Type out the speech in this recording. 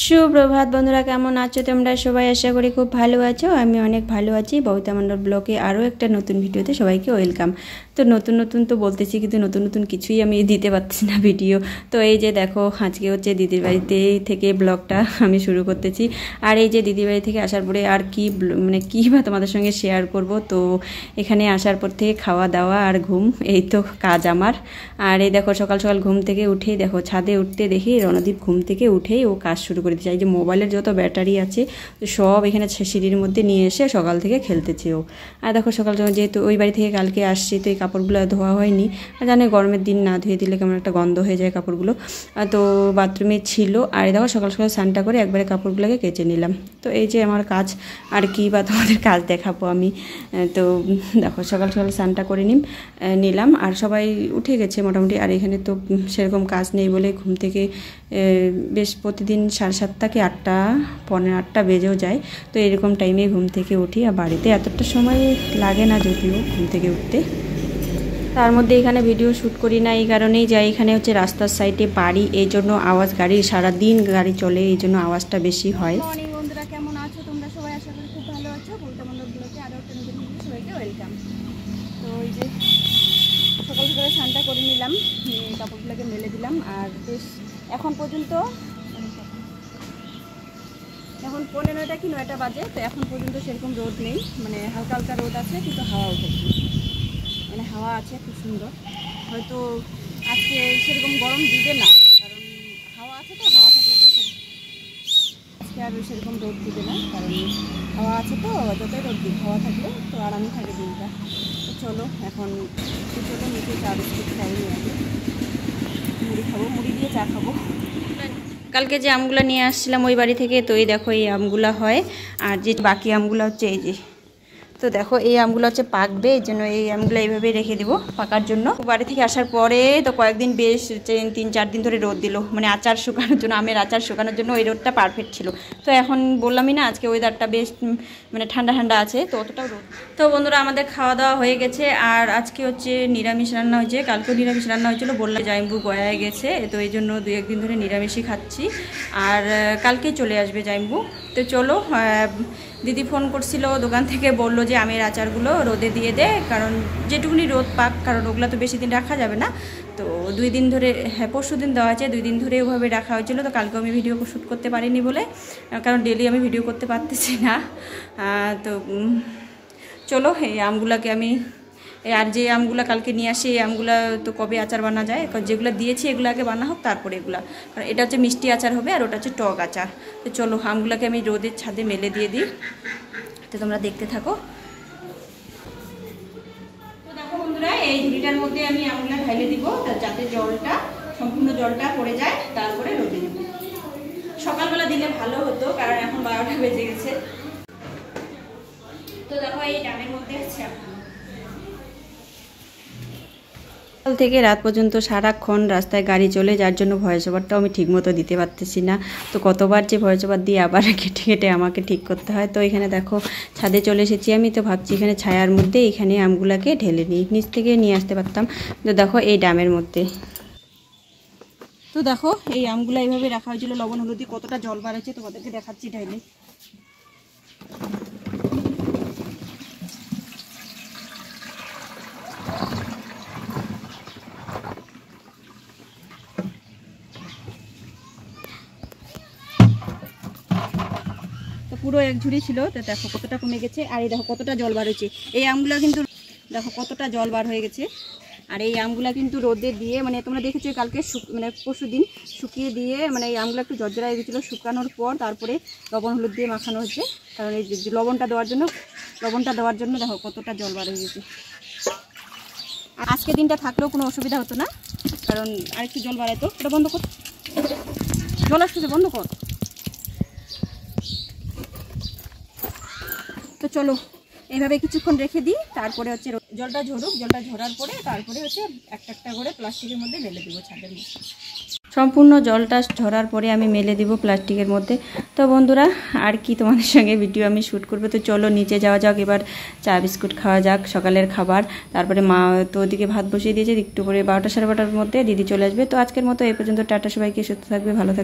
সুপ্রভাত বন্ধুরা, কেমন আছো তোমরা সবাই? আশা করি খুব ভালো আছো। আমি অনেক ভালো আছি। ববিতা মণ্ডল ব্লগে আরও একটা নতুন ভিডিওতে সবাইকে ওয়েলকাম। তো নতুন তো বলতেছি, কিন্তু নতুন কিছুই আমি দিতে পারছি না ভিডিও। তো এই যে দেখো, আজকে হচ্ছে দিদির বাড়িতে থেকে ব্লগটা আমি শুরু করতেছি। আর এই যে দিদির বাড়ি থেকে আসার পরে আর কি কী বা তোমাদের সঙ্গে শেয়ার করব। তো এখানে আসার পর থেকে খাওয়া দাওয়া আর ঘুম, এই তো কাজ আমার। আর এই দেখো, সকাল সকাল ঘুম থেকে উঠেই দেখো ছাদে উঠতে দেখি রণদীপ ঘুম থেকে উঠেই ও কাজ শুরু করে দিচ্ছে। এই যে মোবাইলের যত ব্যাটারি আছে সব এখানে সিঁড়ির মধ্যে নিয়ে এসে সকাল থেকে খেলতেছে ও। আর দেখো সকাল সকাল যেহেতু ওই বাড়ি থেকে কালকে আসছি, তো এই কাপড়গুলো ধোয়া হয়নি। আর জানে গরমের দিন না ধুয়ে দিলে কেমন একটা গন্ধ হয়ে যায় কাপড়গুলো। তো বাথরুমে ছিল। আর দেখো সকাল সকাল স্নানটা করে একবারে কাপড়গুলোকে কেচে নিলাম। তো এই যে আমার কাজ, আর কি বা তোমাদের কাজ দেখাবো আমি। তো দেখো সকাল সকাল স্নানটা করে নিলাম। আর সবাই উঠে গেছে মোটামুটি। আর এখানে তো সেরকম কাজ নেই বলে ঘুম থেকে বেশ প্রতিদিন 7:30 কি 8টা, 7:45 বেজেও যায়। তো এরকম টাইমে ঘুম থেকে উঠি। আর বাড়িতে এতটা সময় লাগে না যদিও ঘুম থেকে উঠতে। তার মধ্যে এখানে ভিডিও শ্যুট করি না এই কারণেই যাই, এখানে হচ্ছে রাস্তার সাইডে বাড়ি, এই জন্য আওয়াজ, গাড়ি সারাদিন গাড়ি চলে, এই জন্য আওয়াজটা বেশি হয়। মর্নিং বন্ধুরা, কেমন আছো তোমরা সবাই? আশা করি খুব ভালো আছো। ববিতা মণ্ডল ব্লগে আরও একটা নতুন ভিডিও, সবাইকে ওয়েলকাম। তো ওই যে সকাল সকালে স্নানটা করে নিলাম, কাপড়গুলোকে মেলে দিলাম। আর বেশ এখন পর্যন্ত 9:15 কি 9টা বাজে। তো এখন পর্যন্ত সেরকম রোদ নেই, মানে হালকা হালকা রোদ আছে, কিন্তু হাওয়া উঠেছে, মানে হাওয়া আছে খুব সুন্দর। হয়তো আজকে সেরকম গরম দিবে না, কারণ হাওয়া আছে। তো হাওয়া থাকলে তো আজকে আর সেরকম রোদ দিবে না, কারণ হাওয়া আছে। তো যতই রোদ দিক, হাওয়া থাকলে তো আরামই থাকে দিনটা। তো চলো এখন নিচে চা বিস্কুট খাই নিয়ে আগে, মুড়ি খাবো, মুড়ি দিয়ে চা খাবো। কালকে যে আমগুলো নিয়ে আসছিলাম ওই বাড়ি থেকে, তো এই দেখো এই আমগুলো হয়। আর যে বাকি আমগুলো হচ্ছে এই যে, তো দেখো এই আমগুলো হচ্ছে পাকবে, এই জন্য এই আমগুলো এইভাবে রেখে দেবো পাকার জন্য। বাড়ি থেকে আসার পরে তো কয়েকদিন বেশ 3-4 দিন ধরে রোদ দিল, মানে আচার শুকানোর জন্য, আমের আচার শুকানোর জন্য ওই রোদটা পারফেক্ট ছিল। তো এখন বললামই না, আজকে ওয়েদারটা বেশ মানে ঠান্ডা ঠান্ডা আছে, তো অতটাও রোদ। তো বন্ধুরা, আমাদের খাওয়া দাওয়া হয়ে গেছে। আর আজকে হচ্ছে নিরামিষ রান্না হয়েছে, কালকেও নিরামিষ রান্না হয়েছিল, বললাম জাইম্বু গয়ায় গেছে, তো এই জন্য 2-1 দিন ধরে নিরামিষই খাচ্ছি। আর কালকেই চলে আসবে জাইম্বু। তো চলো, দিদি ফোন করছিল দোকান থেকে, বললো যে আমের আচারগুলো রোদে দিয়ে দে, কারণ যেটুকুনি রোদ পাক, কারণ ওগুলো তো বেশি দিন রাখা যাবে না। তো 2 দিন ধরে, হ্যাঁ পরশু দিন দেওয়া আছে, 2 দিন ধরে ওভাবে রাখা হয়েছিল। তো কালকে আমি ভিডিও শ্যুট করতে পারিনি বলে, কারণ ডেলি আমি ভিডিও করতে পারতেছি না। তো চলো এই আমগুলোকে আমি, আর যে আমগুলো কালকে নিয়ে আসি এই আমগুলো তো কবে আচার বানা যায়, যেগুলো দিয়েছি এগুলো আগে বানা হোক, তারপরে এগুলো, কারণ এটা হচ্ছে মিষ্টি আচার হবে আর ওটা হচ্ছে টক আচার। তো চলো আমগুলোকে আমি রোদের ছাদে মেলে দিয়ে দিই, তো তোমরা দেখতে থাকো। তো দেখো বন্ধুরা, এই ঝুড়িটার মধ্যে আমি আমগুলো ঢেলে দিব, যাতে সম্পূর্ণ জলটা পড়ে যায়, তারপরে রোদে দেবো। সকালবেলা দিলে ভালো হতো, কারণ এখন 12টা বেজে গেছে। তো দেখো এই ডামের মধ্যে আছে থেকে রাত পর্যন্ত সারাক্ষণ রাস্তায় গাড়ি চলে, যার জন্য ভয়েস ওভারটাও আমি ঠিকমতো দিতে পারতেছি না। তো কতবার যে ভয়েস ওভার দিয়ে আবার কেটে আমাকে ঠিক করতে হয়। তো এখানে দেখো ছাদে চলে এসেছি আমি, তো ভাবছি এখানে ছায়ার মধ্যে এখানে আমগুলাকে ঢেলে নিই, নিচ থেকে নিয়ে আসতে পারতাম। তো দেখো এই ডামের মধ্যে, তো দেখো এই আমগুলো এইভাবে রাখা হয়েছিল লবণ হলুদ দিয়ে, কতটা জল বার হয়েছে তোমাদেরকে দেখাচ্ছি ঢেলে। পুরো এক ঝুড়ি ছিল, তো দেখো কতটা কমে গেছে। আর এই দেখো কতটা জল বার হয়েছে। এই আমগুলো কিন্তু দেখো কতটা জল বার হয়ে গেছে। আর এই আমগুলো কিন্তু রোদে দিয়ে, মানে তোমরা দেখেছো কালকে মানে পরশু দিন শুকিয়ে দিয়ে, মানে এই আমগুলো একটু জর্জরা হয়ে গেছিলো, শুকানোর পর তারপরে লবণ হলুদ দিয়ে মাখানো হচ্ছে, কারণ এই যে লবণটা দেওয়ার জন্য দেখো কতটা জল বার হয়ে গেছে। আজকে দিনটা থাকলেও কোনো অসুবিধা হতো না, কারণ আরেকটু জল বাড়াইতো। এটা বন্ধ কর, জল আসতেছে, বন্ধ কর। তো চলো এইভাবে কিছুক্ষণ রেখে দিই, তারপরে হচ্ছে জলটা ঝরুক, জলটা ঝরার পরে তারপরে হচ্ছে একটা একটা করে প্লাস্টিকের মধ্যে মেলে দেবো ছাদের মধ্যে। সম্পূর্ণ জলটা ঝরার পরে আমি মেলে দিব প্লাস্টিকের মধ্যে। তো বন্ধুরা, আর কি তোমাদের সঙ্গে ভিডিও আমি শ্যুট করবো। তো চলো নিচে যাওয়া যাক, এবার চা বিস্কুট খাওয়া যাক, সকালের খাবার। তারপরে মা তো ওদিকে ভাত বসিয়ে দিয়েছে, একটু পরে 12টা 12:30টার মধ্যে দিদি চলে আসবে। তো আজকের মতো এই পর্যন্ত, টাটা, সবাইকে সুস্থ থাকবে, ভালো থাকবে।